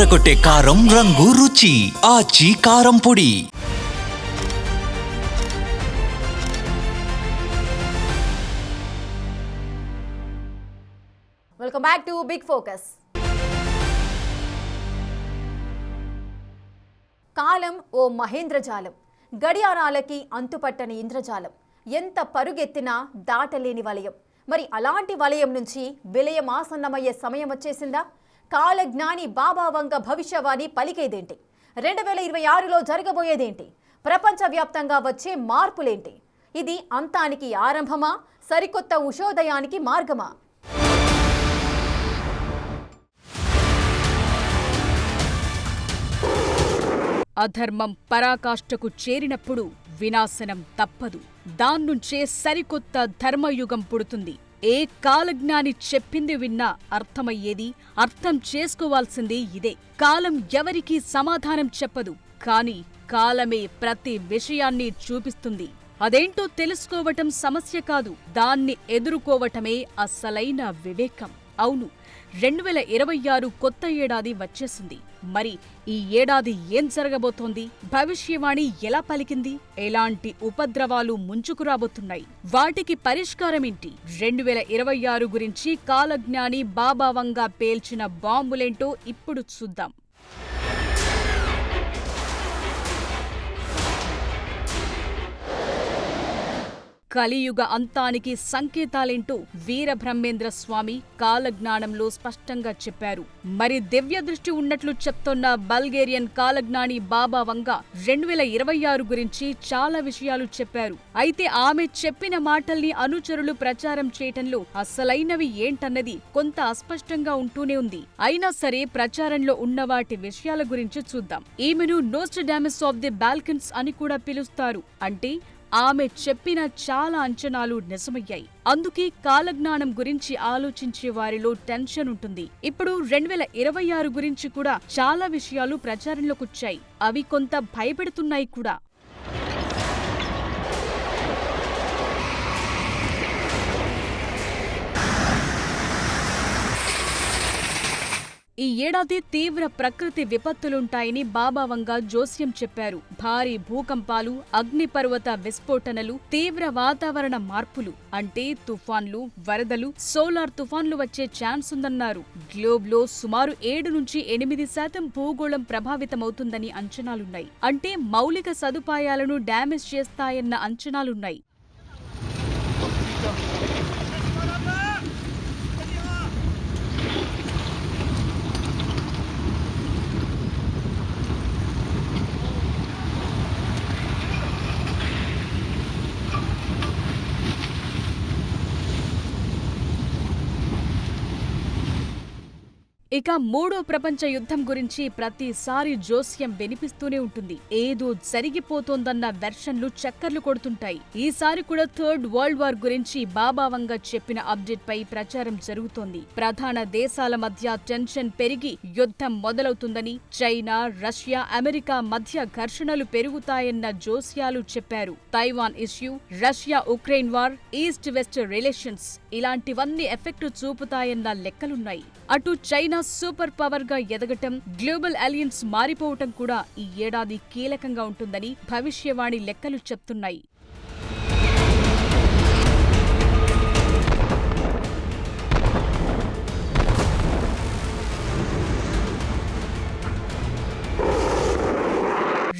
అదరకొట్టే కారం రంగు రుచి ఆచి కారం పొడి. Welcome back to big focus. కాలం ఓ మహేంద్రజాలం, గడియారాలకి అంతుపట్టని ఇంద్రజాలం, ఎంత పరుగెత్తినా దాటలేని వలయం. మరి అలాంటి వలయం నుంచి విలయం ఆసన్నమయ్యే సమయం వచ్చేసిందా? కాలజ్ఞాని బాబా వంగ భవిష్యవాణి పలికేదేంటి? 2026లో జరగబోయేదేంటి? ప్రపంచవ్యాప్తంగా వచ్చే మార్పులేంటి? ఇది అంతానికి ఆరంభమా, సరికొత్త ఉషోదయానికి మార్గమా? అధర్మం పరాకాష్ఠకు చేరినప్పుడు వినాశనం తప్పదు. దాన్నుంచే సరికొత్త ధర్మయుగం పుడుతుంది. ఏ కాలజ్ఞాని చెప్పింది విన్నా అర్థమయ్యేది, అర్థం చేసుకోవాల్సింది ఇదే. కాలం ఎవరికీ సమాధానం చెప్పదు, కానీ కాలమే ప్రతి విషయాన్ని చూపిస్తుంది. అదేంటో తెలుసుకోవటం సమస్య కాదు, దాన్ని ఎదుర్కోవటమే అసలైన వివేకం. అవును, 2026 కొత్త ఏడాది వచ్చేసింది. మరి ఈ ఏడాది ఏం జరగబోతోంది? భవిష్యవాణి ఎలా పలికింది? ఎలాంటి ఉపద్రవాలు ముంచుకురాబోతున్నాయి? వాటికి పరిష్కారమేంటి? 2026 గురించి కాలజ్ఞాని బాబా వంగ పేల్చిన బాంబులేంటో ఇప్పుడు చూద్దాం. కలియుగ అంతానికి సంకేతాలేంటో వీరబ్రహ్మేంద్ర స్వామి కాలజ్ఞానంలో స్పష్టంగా చెప్పారు. మరి దివ్య దృష్టి ఉన్నట్లు చెప్తోన్న బల్గేరియన్ కాలజ్ఞాని బాబా వంగ 2026 గురించి చాలా విషయాలు చెప్పారు. అయితే ఆమె చెప్పిన మాటల్ని అనుచరులు ప్రచారం చేయటంలో అసలైనవి ఏంటన్నది కొంత అస్పష్టంగా ఉంటూనే ఉంది. అయినా సరే ప్రచారంలో ఉన్న వాటి విషయాల గురించి చూద్దాం. ఈమెను నోస్ట్రడామస్ ఆఫ్ ది బాల్కన్స్ అని కూడా పిలుస్తారు. అంటే ఆమె చెప్పిన చాలా అంచనాలు నిజమయ్యాయి. అందుకే కాలజ్ఞానం గురించి ఆలోచించే వారిలో టెన్షన్ ఉంటుంది. ఇప్పుడు 2026 గురించి కూడా చాలా విషయాలు ప్రచారంలోకొచ్చాయి. అవి కొంత భయపెడుతున్నాయి కూడా. ఈ ఏడాది తీవ్ర ప్రకృతి విపత్తులుంటాయని బాబా వంగ జోస్యం చెప్పారు. భారీ భూకంపాలు, అగ్నిపర్వత విస్ఫోటనలు, తీవ్ర వాతావరణ మార్పులు అంటే తుఫాన్లు, వరదలు, సోలార్ తుఫాన్లు వచ్చే ఛాన్స్ ఉందన్నారు. గ్లోబ్లో సుమారు 7-8% భూగోళం ప్రభావితమవుతుందని అంచనాలున్నాయి. అంటే మౌలిక సదుపాయాలను డ్యామేజ్ చేస్తాయన్న అంచనాలున్నాయి. ఇక మూడో ప్రపంచ యుద్ధం గురించి ప్రతిసారి జోస్యం వినిపిస్తూనే ఉంటుంది. ఏదో జరిగిపోతోందన్న వెర్షన్లు చక్కర్లు కొడుతుంటాయి. ఈసారి కూడా థర్డ్ వరల్డ్ వార్ గురించి బాబా వంగ చెప్పిన అప్డేట్ పై ప్రచారం జరుగుతోంది. ప్రధాన దేశాల మధ్య టెన్షన్ పెరిగి యుద్ధం మొదలవుతుందని, చైనా, రష్యా, అమెరికా మధ్య ఘర్షణలు పెరుగుతాయన్న జోస్యాలు చెప్పారు. Taiwan issue, Russia Ukraine war, east west relations ఇలాంటివన్నీ ఎఫెక్ట్ చూపుతాయన్న లెక్కలున్నాయి. అటు చైనా సూపర్ పవర్ గా ఎదగటం, గ్లోబల్ అలయన్స్ మారిపోవటం కూడా ఈ ఏడాది కీలకంగా ఉంటుందని భవిష్యవాణి లెక్కలు చెప్తున్నాయి.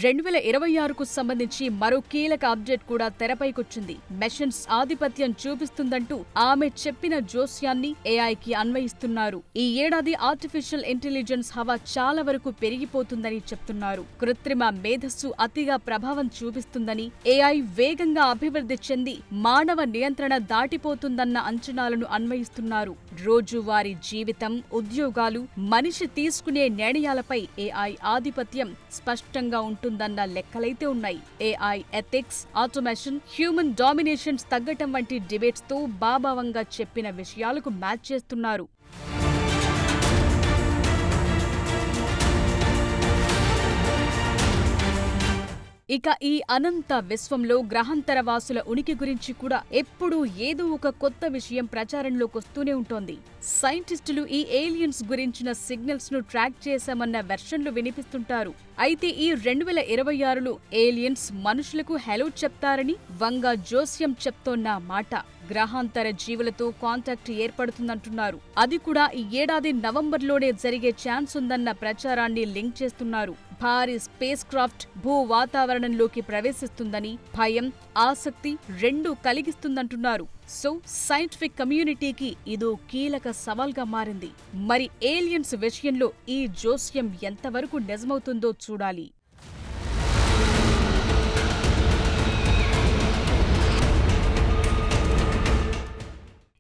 రెండు 2026కు సంబంధించి మరో కీలక అప్డేట్ కూడా తెరపైకొచ్చింది. మెషన్స్ ఆధిపత్యం చూపిస్తుందంటూ ఆమె చెప్పిన జోస్యాన్ని ఏఐకి అన్వయిస్తున్నారు. ఈ ఏడాది ఆర్టిఫిషియల్ ఇంటెలిజెన్స్ హవా చాలా వరకు పెరిగిపోతుందని చెప్తున్నారు. కృత్రిమ మేధస్సు అతిగా ప్రభావం చూపిస్తుందని, ఏఐ వేగంగా అభివృద్ధి చెంది మానవ నియంత్రణ దాటిపోతుందన్న అంచనాలను అన్వయిస్తున్నారు. రోజువారీ జీవితం, ఉద్యోగాలు, మనిషి తీసుకునే నిర్ణయాలపై ఏఐ ఆధిపత్యం స్పష్టంగా ఉంటుందన్న లెక్కలైతే ఉన్నాయి. AI ethics, automation, human dominations తగ్గటం వంటి డిబేట్స్ తో బాబా వంగ చెప్పిన విషయాలకు మ్యాచ్ చేస్తున్నారు. ఇక ఈ అనంత విశ్వంలో గ్రహాంతర వాసుల ఉనికి గురించి కూడా ఎప్పుడూ ఏదో ఒక కొత్త విషయం ప్రచారంలోకి వస్తూనే ఉంటోంది. సైంటిస్టులు ఈ ఏలియన్స్ గురించిన సిగ్నల్స్ ను ట్రాక్ చేశామన్న వెర్షన్లు వినిపిస్తుంటారు. అయితే ఈ 2026లో ఏలియన్స్ మనుషులకు హెలో చెప్తారని వంగ జోస్యం చెప్తోన్న మాట. గ్రహాంతర జీవులతో కాంటాక్ట్ ఏర్పడుతుందంటున్నారు. అది కూడా ఈ ఏడాది నవంబర్లోనే జరిగే ఛాన్స్ ఉందన్న ప్రచారాన్ని లింక్ చేస్తున్నారు. భారీ స్పేస్ క్రాఫ్ట్ భూ వాతావరణంలోకి ప్రవేశిస్తుందని భయం, ఆసక్తి రెండూ కలిగిస్తుందంటున్నారు. సో సైంటిఫిక్ కమ్యూనిటీకి ఇదో కీలక సవాల్గా మారింది. మరి ఏలియన్స్ విషయంలో ఈ జోస్యం ఎంతవరకు నిజమవుతుందో చూడాలి.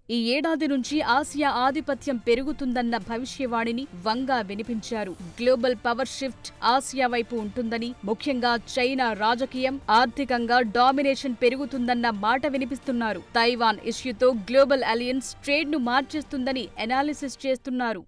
ఈ ఏడాది నుంచి ఆసియా ఆధిపత్యం పెరుగుతుందన్న భవిష్యవాణిని వంగా వినిపించారు. గ్లోబల్ పవర్ షిఫ్ట్ ఆసియా వైపు ఉంటుందని, ముఖ్యంగా చైనా రాజకీయం, ఆర్థికంగా డామినేషన్ పెరుగుతుందన్న మాట వినిపిస్తున్నారు. తైవాన్ ఇష్యూతో గ్లోబల్ అలయన్స్ ట్రేడ్ ను మార్చేస్తుందని అనాలిసిస్ చేస్తున్నారు.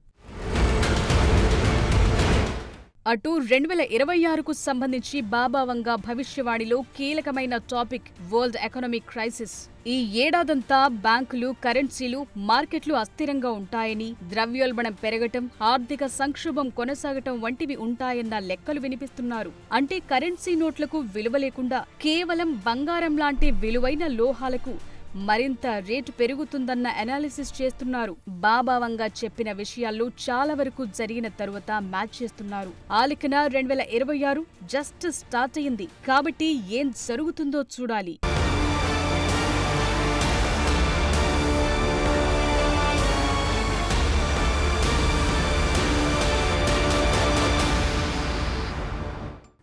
అటు 2026కు సంబంధించి బాబా వంగా భవిష్యవాణిలో కీలకమైన టాపిక్ వరల్డ్ ఎకనామిక్ క్రైసిస్. ఈ ఏడాదంతా బ్యాంకులు, కరెన్సీలు, మార్కెట్లు అస్థిరంగా ఉంటాయని, ద్రవ్యోల్బణం పెరగటం, ఆర్థిక సంక్షోభం కొనసాగటం వంటివి ఉంటాయన్న లెక్కలు వినిపిస్తున్నారు. అంటే కరెన్సీ నోట్లకు విలువ లేకుండా కేవలం బంగారం లాంటి విలువైన లోహాలకు మరింత రేటు పెరుగుతుందన్న అనాలిసిస్ చేస్తున్నారు. బాబా వంగా చెప్పిన విషయాల్లో చాలా వరకు జరిగిన తరువాత మ్యాచ్ చేస్తున్నారు. ఆలికన 2026 జస్ట్ స్టార్ట్ అయింది కాబట్టి ఏం జరుగుతుందో చూడాలి.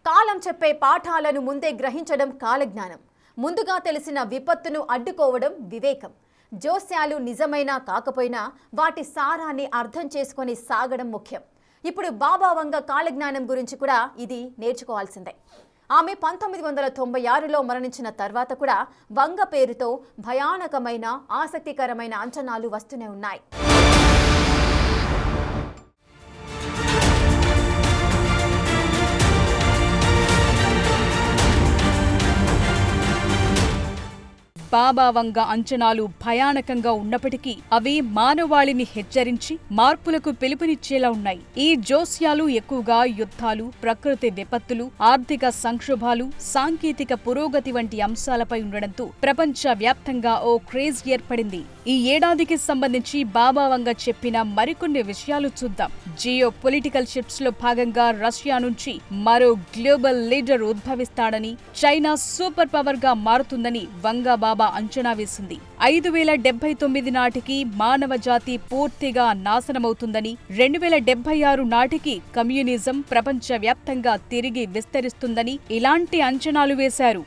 కాలం చెప్పే పాఠాలను ముందే గ్రహించడం కాలజ్ఞానం. ముందుగా తెలిసిన విపత్తును అడ్డుకోవడం వివేకం. జోస్యాలు నిజమైనా కాకపోయినా వాటి సారాన్ని అర్థం చేసుకొని సాగడం ముఖ్యం. ఇప్పుడు బాబా వంగ కాలజ్ఞానం గురించి కూడా ఇది నేర్చుకోవాల్సిందే. ఆమె 1996లో మరణించిన తర్వాత కూడా వంగ పేరుతో భయానకమైన, ఆసక్తికరమైన అంచనాలు వస్తూనే ఉన్నాయి. బాబా వంగ అంచనాలు భయానకంగా ఉన్నప్పటికీ అవి మానవాళిని హెచ్చరించి మార్పులకు పిలుపునిచ్చేలా ఉన్నాయి. ఈ జోస్యాలు ఎక్కువగా యుద్ధాలు, ప్రకృతి విపత్తులు, ఆర్థిక సంక్షోభాలు, సాంకేతిక పురోగతి వంటి అంశాలపై ఉండడంతో ప్రపంచ వ్యాప్తంగా ఓ క్రేజ్ ఏర్పడింది. ఈ ఏడాదికి సంబంధించి బాబా వంగ చెప్పిన మరికొన్ని విషయాలు చూద్దాం. జియో పొలిటికల్ షిఫ్ట్స్ లో భాగంగా రష్యా నుంచి మరో గ్లోబల్ లీడర్ ఉద్భవిస్తాడని, చైనా సూపర్ పవర్ గా మారుతుందని వంగ బాబా అంచనా వేసింది. 5079 నాటికి మానవ జాతి పూర్తిగా నాశనమవుతుందని, 2076 నాటికి కమ్యూనిజం ప్రపంచ వ్యాప్తంగా తిరిగి విస్తరిస్తుందని ఇలాంటి అంచనాలు వేశారు.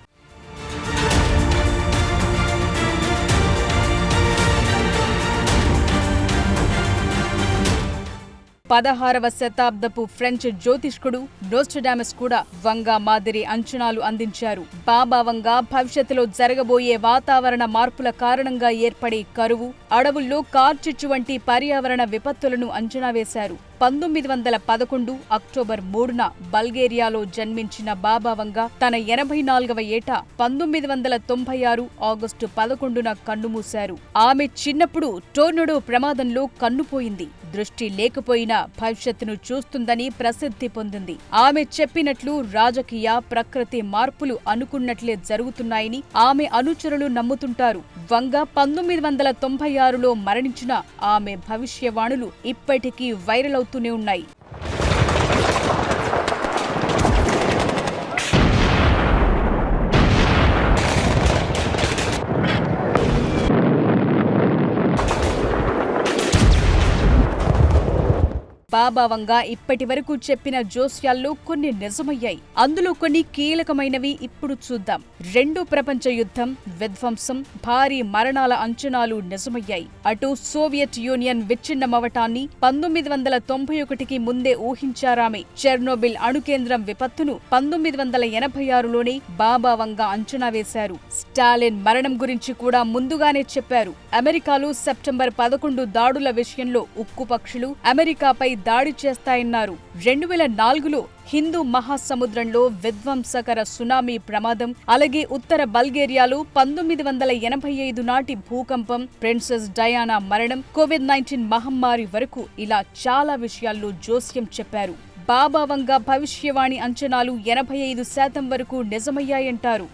16వ శతాబ్దపు ఫ్రెంచ్ జ్యోతిష్కుడు నోస్ట్రడామస్ కూడా వంగ మాదిరి అంచనాలు అందించారు. బాబా వంగ భవిష్యత్తులో జరగబోయే వాతావరణ మార్పుల కారణంగా ఏర్పడే కరువు, అడవుల్లో కార్చిచ్చు వంటి పర్యావరణ విపత్తులను అంచనా వేశారు. 1911 అక్టోబర్ 3న బల్గేరియాలో జన్మించిన బాబా వంగ తన 84వ ఏట 1996 ఆగస్టు 11న కన్నుమూశారు. ఆమె చిన్నప్పుడు టోర్నడో ప్రమాదంలో కన్నుపోయింది. దృష్టి లేకపోయినా భవిష్యత్తును చూస్తుందని ప్రసిద్ధి పొందింది. ఆమె చెప్పినట్లు రాజకీయ, ప్రకృతి మార్పులు అనుకున్నట్లే జరుగుతున్నాయని ఆమె అనుచరులు నమ్ముతుంటారు. వంగ 1996లో మరణించిన ఆమె భవిష్యవాణులు ఇప్పటికీ వైరల్ అవుతూనే ఉన్నాయి. బాబా వంగ ఇప్పటి వరకు చెప్పిన జోస్యాల్లో కొన్ని నిజమయ్యాయి. అందులో కొన్ని కీలకమైనవి ఇప్పుడు చూద్దాం. 2వ ప్రపంచ యుద్ధం, విధ్వంసం, భారీ మరణాల అంచనాలు నిజమయ్యాయి. అటు సోవియట్ యూనియన్ విచ్ఛిన్నమవటాన్ని 1991కి ముందే ఊహించారామె. చెర్నోబిల్ అణుకేంద్రం విపత్తును 1986లోనే బాబా వంగ అంచనా వేశారు. స్టాలిన్ మరణం గురించి కూడా ముందుగానే చెప్పారు. అమెరికాలో సెప్టెంబర్ 11 దాడుల విషయంలో ఉక్కు పక్షులు అమెరికాపై దాడి చేస్తాయన్నారు. 2004లో హిందూ మహాసముద్రంలో విధ్వంసకర సునామీ ప్రమాదం, అలాగే ఉత్తర బల్గేరియాలో 1985 నాటి భూకంపం, ప్రిన్సెస్ డయానా మరణం, కోవిడ్-19 మహమ్మారి వరకు ఇలా చాలా విషయాల్లో జోస్యం చెప్పారు. బాబా వంగ భవిష్యవాణి అంచనాలు 85% వరకు నిజమయ్యాయంటారు.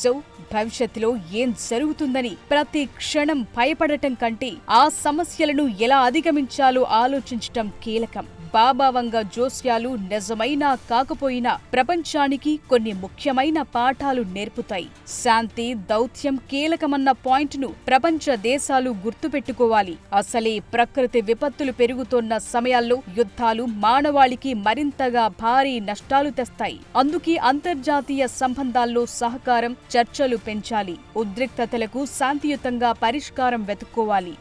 సో భవిష్యత్తులో ఏం జరుగుతుందని ప్రతి క్షణం భయపడటం కంటే ఆ సమస్యలను ఎలా అధిగమించాలో ఆలోచించటం కీలకం. బాబా వంగ జోస్యాలు నిజమైనా కాకపోయినా ప్రపంచానికి కొన్ని ముఖ్యమైన పాఠాలు నేర్పుతాయి. శాంతి, దౌత్యం కీలకమన్న పాయింట్ను ప్రపంచ దేశాలు గుర్తుపెట్టుకోవాలి. అసలే ప్రకృతి విపత్తులు పెరుగుతోన్న సమయాల్లో యుద్ధాలు మానవాళికి మరింతగా భారీ నష్టాలు తెస్తాయి. అందుకే అంతర్జాతీయ సంబంధాల్లో సహకారం, చర్చలు పెంచాలి. ఉద్రిక్తతలకు శాంతియుతంగా పరిష్కారం వెతుక్కోవాలి.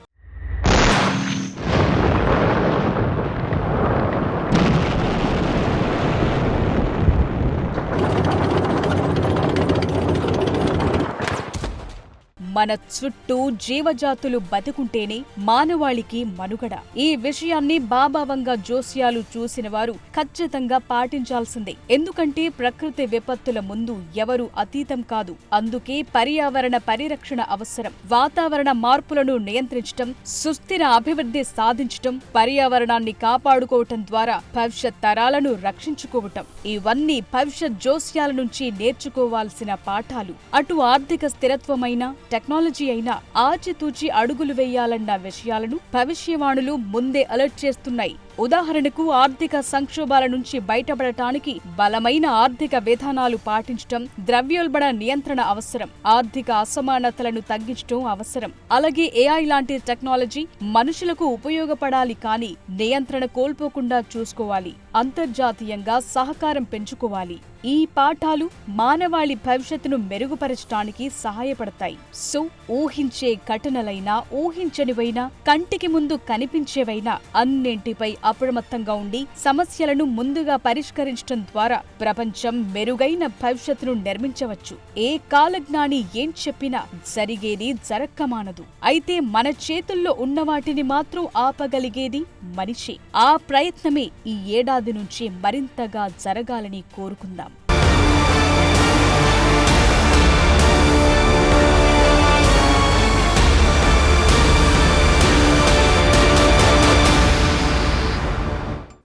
మన చుట్టూ జీవజాతులు బతుకుంటేనే మానవాళికి మనుగడ. ఈ విషయాన్ని బాబా వంగ జోస్యాలు చూసిన వారు ఖచ్చితంగా పాటించాల్సిందే. ఎందుకంటే ప్రకృతి విపత్తుల ముందు ఎవరు అతీతం కాదు. అందుకే పర్యావరణ పరిరక్షణ అవసరం. వాతావరణ మార్పులను నియంత్రించటం, సుస్థిర అభివృద్ధి సాధించటం, పర్యావరణాన్ని కాపాడుకోవటం ద్వారా భవిష్యత్ తరాలను రక్షించుకోవటం, ఇవన్నీ భవిష్యత్ జోస్యాల నుంచి నేర్చుకోవాల్సిన పాఠాలు. అటు ఆర్థిక స్థిరత్వమైన, టెక్నాలజీ అయినా ఆచితూచి అడుగులు వేయాలన్న విషయాలను భవిష్యవాణులు ముందే అలర్ట్ చేస్తున్నాయి. ఉదాహరణకు ఆర్థిక సంక్షోభాల నుంచి బయటపడటానికి బలమైన ఆర్థిక విధానాలు పాటించటం, ద్రవ్యోల్బణ నియంత్రణ అవసరం, ఆర్థిక అసమానతలను తగ్గించటం అవసరం. అలాగే ఏఐ లాంటి టెక్నాలజీ మనుషులకు ఉపయోగపడాలి, కానీ నియంత్రణ కోల్పోకుండా చూసుకోవాలి. అంతర్జాతీయంగా సహకారం పెంచుకోవాలి. ఈ పాఠాలు మానవాళి భవిష్యత్తును మెరుగుపరచడానికి సహాయపడతాయి. సో ఊహించే ఘటనలైనా, ఊహించనివైనా, కంటికి ముందు కనిపించేవైనా అన్నింటిపై అప్రమత్తంగా ఉండి సమస్యలను ముందుగా పరిష్కరించడం ద్వారా ప్రపంచం మెరుగైన భవిష్యత్తును నిర్మించవచ్చు. ఏ కాలజ్ఞాని ఏం చెప్పినా జరిగేది జరక్కమానదు. అయితే మన చేతుల్లో ఉన్న వాటిని మాత్రం ఆపగలిగేది మనిషి. ఆ ప్రయత్నమే ఈ ఏడాది నుంచి మరింతగా జరగాలని కోరుకుందాం.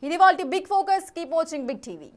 ఇది వాళ్ళ big focus. Keep watching big TV.